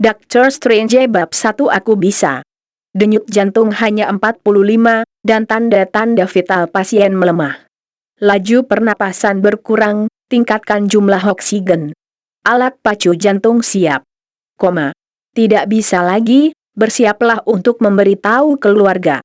Doctor Strange bab 1 aku bisa. Denyut jantung hanya 45, dan tanda-tanda vital pasien melemah. Laju pernapasan berkurang, tingkatkan jumlah oksigen. Alat pacu jantung siap. Tidak bisa lagi, bersiaplah untuk memberitahu keluarga.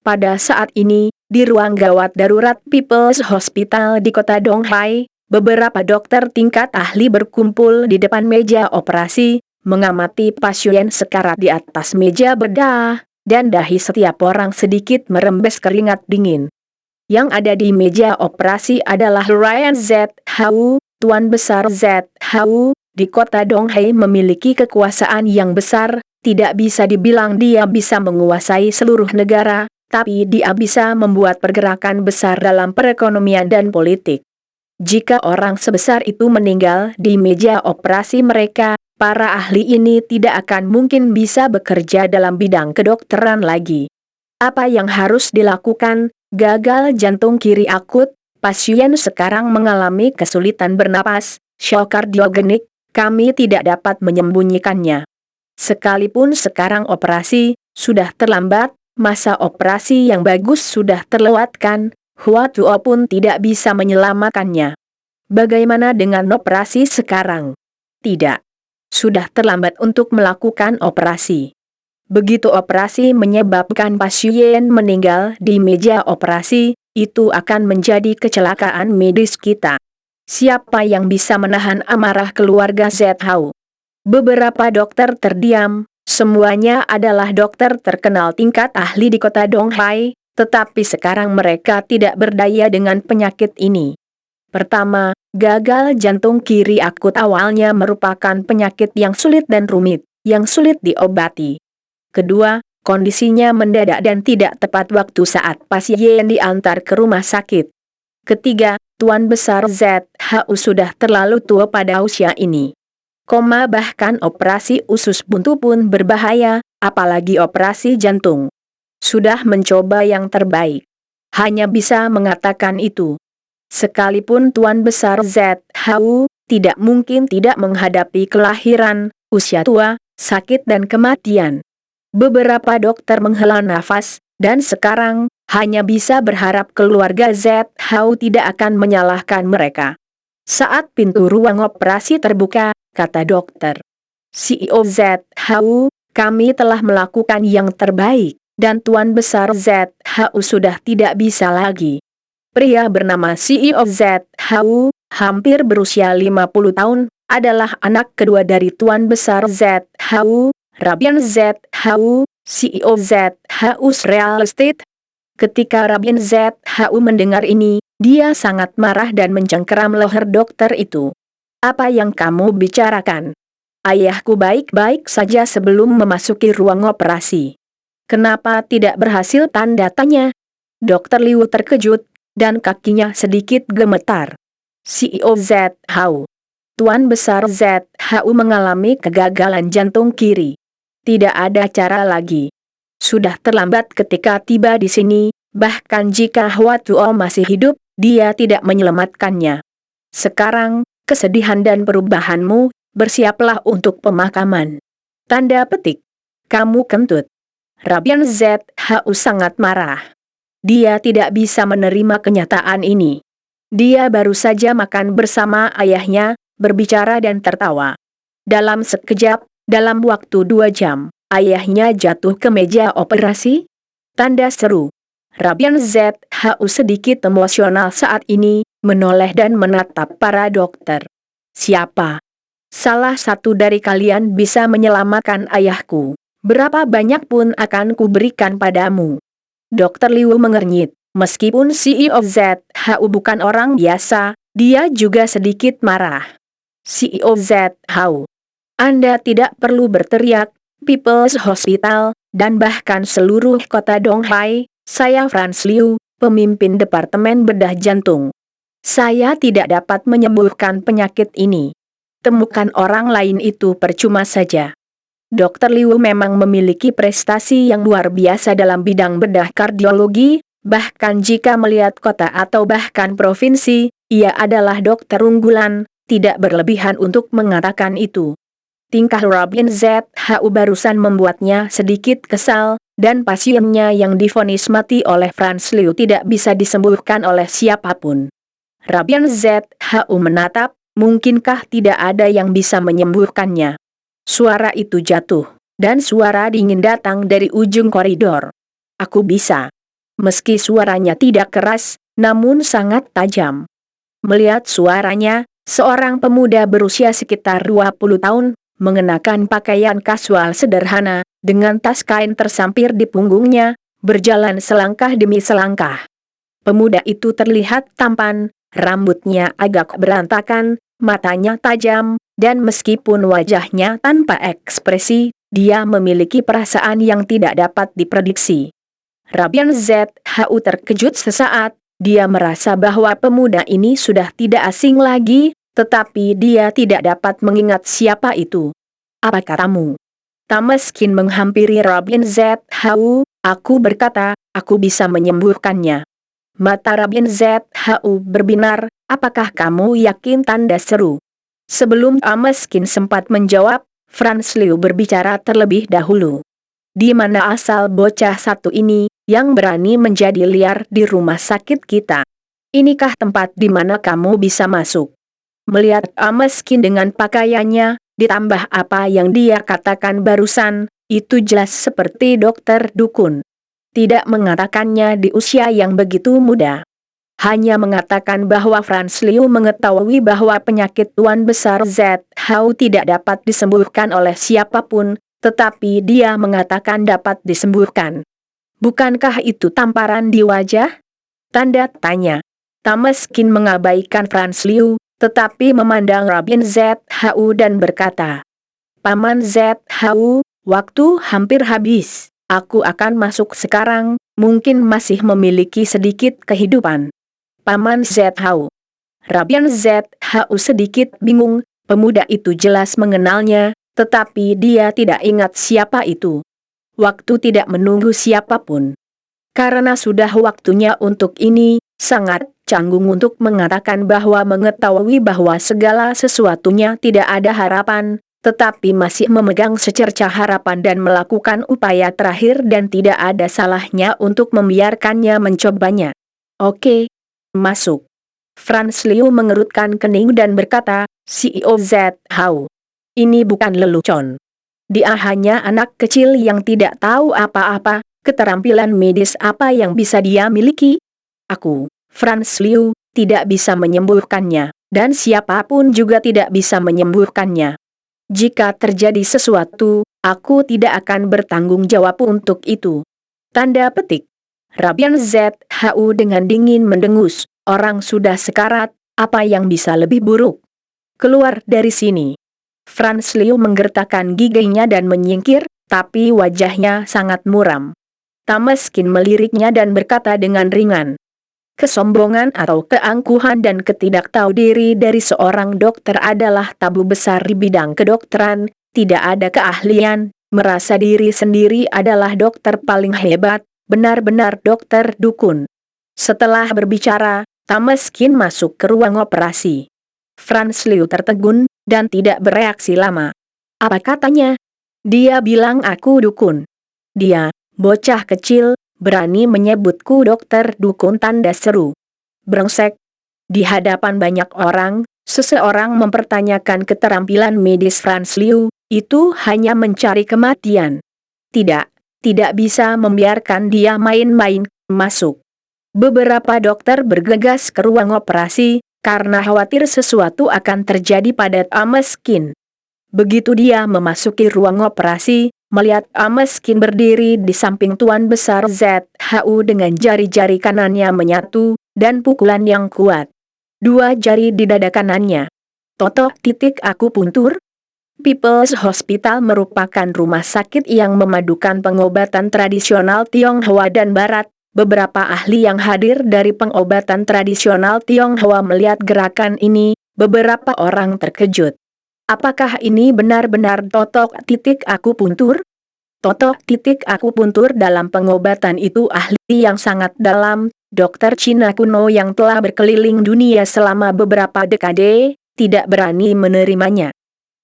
Pada saat ini, di ruang gawat darurat People's Hospital di kota Donghai, beberapa dokter tingkat ahli berkumpul di depan meja operasi, mengamati pasien sekarat di atas meja bedah, dan dahi setiap orang sedikit merembes keringat dingin. Yang ada di meja operasi adalah Ryan Z. Hau, Tuan Besar Z. Hau. Di kota Donghai memiliki kekuasaan yang besar, tidak bisa dibilang dia bisa menguasai seluruh negara, tapi dia bisa membuat pergerakan besar dalam perekonomian dan politik. Jika orang sebesar itu meninggal di meja operasi mereka, para ahli ini tidak akan mungkin bisa bekerja dalam bidang kedokteran lagi. Apa yang harus dilakukan? Gagal jantung kiri akut, pasien sekarang mengalami kesulitan bernapas, shock kardiogenik, kami tidak dapat menyembunyikannya. Sekalipun sekarang operasi, sudah terlambat, masa operasi yang bagus sudah terlewatkan, Hua Tuo pun tidak bisa menyelamatkannya. Bagaimana dengan operasi sekarang? Tidak. Sudah terlambat untuk melakukan operasi. Begitu operasi menyebabkan pasien meninggal di meja operasi, itu akan menjadi kecelakaan medis kita. Siapa yang bisa menahan amarah keluarga Z Hau? Beberapa dokter terdiam, semuanya adalah dokter terkenal tingkat ahli di kota Donghai, tetapi sekarang mereka tidak berdaya dengan penyakit ini. Pertama, gagal jantung kiri akut awalnya merupakan penyakit yang sulit dan rumit, yang sulit diobati. Kedua, kondisinya mendadak dan tidak tepat waktu saat pasien diantar ke rumah sakit. Ketiga, Tuan Besar Z. Hau sudah terlalu tua pada usia ini. Bahkan operasi usus buntu pun berbahaya, apalagi operasi jantung. Sudah mencoba yang terbaik. Hanya bisa mengatakan itu. Sekalipun Tuan Besar Z. Hau, tidak mungkin tidak menghadapi kelahiran, usia tua, sakit dan kematian. Beberapa dokter menghela nafas, dan sekarang, hanya bisa berharap keluarga Z. Hau tidak akan menyalahkan mereka. Saat pintu ruang operasi terbuka, kata dokter CEO Z. Hau, kami telah melakukan yang terbaik, dan Tuan Besar Z. Hau sudah tidak bisa lagi. Pria bernama CEO Z. Hau, hampir berusia 50 tahun, adalah anak kedua dari Tuan Besar Z. Hau, Rabian Z. Hau, CEO Z. Hau Real Estate. Ketika Rabian Z. Hau mendengar ini, dia sangat marah dan mencengkeram leher dokter itu. Apa yang kamu bicarakan? Ayahku baik-baik saja sebelum memasuki ruang operasi. Kenapa tidak berhasil? Tanda tanya. Dokter Liu terkejut, dan kakinya sedikit gemetar. CEO Z. Hau. Tuan Besar Z. Hau mengalami kegagalan jantung kiri. Tidak ada cara lagi. Sudah terlambat ketika tiba di sini, bahkan jika Hua Tuo masih hidup, dia tidak menyelamatkannya. Sekarang, kesedihan dan perubahanmu, bersiaplah untuk pemakaman. Tanda petik. Kamu kentut. Rabian Z. Hau sangat marah. Dia tidak bisa menerima kenyataan ini. Dia baru saja makan bersama ayahnya, berbicara dan tertawa. Dalam sekejap, dalam waktu 2 jam, ayahnya jatuh ke meja operasi? Tanda seru. Rabian Z. Hau sedikit emosional saat ini, menoleh dan menatap para dokter. Siapa? Salah satu dari kalian bisa menyelamatkan ayahku. Berapa banyak pun akan kuberikan padamu. Dokter Liu mengernyit. Meskipun CEO Z. Hau bukan orang biasa, dia juga sedikit marah. CEO Z. Hau. Anda tidak perlu berteriak, People's Hospital, dan bahkan seluruh kota Donghai, saya Franz Liu, pemimpin Departemen Bedah Jantung. Saya tidak dapat menyembuhkan penyakit ini. Temukan orang lain itu percuma saja. Dokter Liu memang memiliki prestasi yang luar biasa dalam bidang bedah kardiologi, bahkan jika melihat kota atau bahkan provinsi, ia adalah dokter unggulan, tidak berlebihan untuk mengatakan itu. Tingkah Robin ZHU barusan membuatnya sedikit kesal, dan pasiennya yang divonis mati oleh Franz Liu tidak bisa disembuhkan oleh siapapun. Robin ZHU menatap, mungkinkah tidak ada yang bisa menyembuhkannya? Suara itu jatuh, dan suara dingin datang dari ujung koridor. Aku bisa. Meski suaranya tidak keras, namun sangat tajam. Melihat suaranya, seorang pemuda berusia sekitar 20 tahun, mengenakan pakaian kasual sederhana, dengan tas kain tersampir di punggungnya, berjalan selangkah demi selangkah. Pemuda itu terlihat tampan, rambutnya agak berantakan, matanya tajam, dan meskipun wajahnya tanpa ekspresi, dia memiliki perasaan yang tidak dapat diprediksi. Robin ZHU terkejut sesaat, dia merasa bahwa pemuda ini sudah tidak asing lagi, tetapi dia tidak dapat mengingat siapa itu. Apa katamu? Tameskin menghampiri Robin ZHU, aku berkata, aku bisa menyembuhkannya. Mata Robin ZHU berbinar, apakah kamu yakin? Tanda seru. Sebelum Tameskin sempat menjawab, Franz Liu berbicara terlebih dahulu. Di mana asal bocah satu ini, yang berani menjadi liar di rumah sakit kita? Inikah tempat di mana kamu bisa masuk? Melihat Tameskin dengan pakaiannya, ditambah apa yang dia katakan barusan, itu jelas seperti dokter dukun. Tidak mengatakannya di usia yang begitu muda. Hanya mengatakan bahwa Franz Liu mengetahui bahwa penyakit Tuan Besar ZHU tidak dapat disembuhkan oleh siapapun, tetapi dia mengatakan dapat disembuhkan. Bukankah itu tamparan di wajah? Tanda tanya. Tameskin mengabaikan Franz Liu, tetapi memandang Robin ZHU dan berkata, Paman ZHU, waktu hampir habis. Aku akan masuk sekarang, mungkin masih memiliki sedikit kehidupan. Paman ZHU. Robin ZHU sedikit bingung, pemuda itu jelas mengenalnya, tetapi dia tidak ingat siapa itu. Waktu tidak menunggu siapapun. Karena sudah waktunya untuk ini, sangat canggung untuk mengatakan bahwa mengetahui bahwa segala sesuatunya tidak ada harapan, tetapi masih memegang secercah harapan dan melakukan upaya terakhir dan tidak ada salahnya untuk membiarkannya mencobanya. Oke, masuk. Franz Liu mengerutkan kening dan berkata, CEO ZHU. Ini bukan lelucon. Dia hanya anak kecil yang tidak tahu apa-apa, keterampilan medis apa yang bisa dia miliki? Aku, Franz Liu, tidak bisa menyembuhkannya, dan siapapun juga tidak bisa menyembuhkannya. Jika terjadi sesuatu, aku tidak akan bertanggung jawab untuk itu. Tanda petik. Robin ZHU dengan dingin mendengus, orang sudah sekarat, apa yang bisa lebih buruk? Keluar dari sini. Franz Liu menggertakkan giginya dan menyingkir, tapi wajahnya sangat muram. Tameskin meliriknya dan berkata dengan ringan. Kesombongan atau keangkuhan dan ketidaktahu diri dari seorang dokter adalah tabu besar di bidang kedokteran, tidak ada keahlian, merasa diri sendiri adalah dokter paling hebat, benar-benar dokter dukun. Setelah berbicara, Tameskin masuk ke ruang operasi. Franz Liu tertegun, dan tidak bereaksi lama. Apa katanya? Dia bilang aku dukun. Dia, bocah kecil, berani menyebutku dokter dukun, tanda seru. Brengsek. Di hadapan banyak orang, seseorang mempertanyakan keterampilan medis Franz Liu, itu hanya mencari kematian. Tidak bisa membiarkan dia main-main masuk. Beberapa dokter bergegas ke ruang operasi, karena khawatir sesuatu akan terjadi pada Tameskin. Begitu dia memasuki ruang operasi, melihat Tameskin berdiri di samping Tuan Besar ZHU dengan jari-jari kanannya menyatu, dan pukulan yang kuat. 2 jari di dada kanannya. Akupuntur. People's Hospital merupakan rumah sakit yang memadukan pengobatan tradisional Tionghoa dan Barat. Beberapa ahli yang hadir dari pengobatan tradisional Tionghoa melihat gerakan ini, beberapa orang terkejut. Apakah ini benar-benar akupuntur? Akupuntur dalam pengobatan itu ahli yang sangat dalam, dokter Cina kuno yang telah berkeliling dunia selama beberapa dekade, tidak berani menerimanya.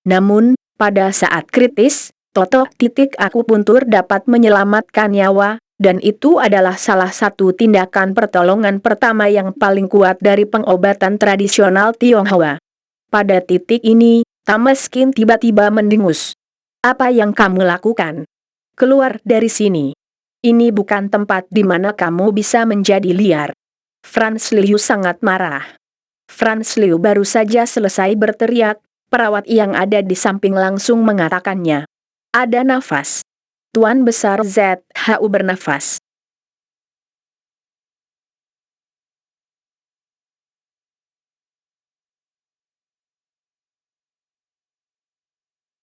Namun, Pada saat kritis, aku puntur dapat menyelamatkan nyawa, dan itu adalah salah satu tindakan pertolongan pertama yang paling kuat dari pengobatan tradisional Tionghoa. Pada titik ini, Tameskin tiba-tiba mendengus. Apa yang kamu lakukan? Keluar dari sini. Ini bukan tempat di mana kamu bisa menjadi liar. Franz Liu sangat marah. Franz Liu baru saja selesai berteriak, perawat yang ada di samping langsung mengatakannya. Ada nafas. Tuan Besar ZHU bernafas.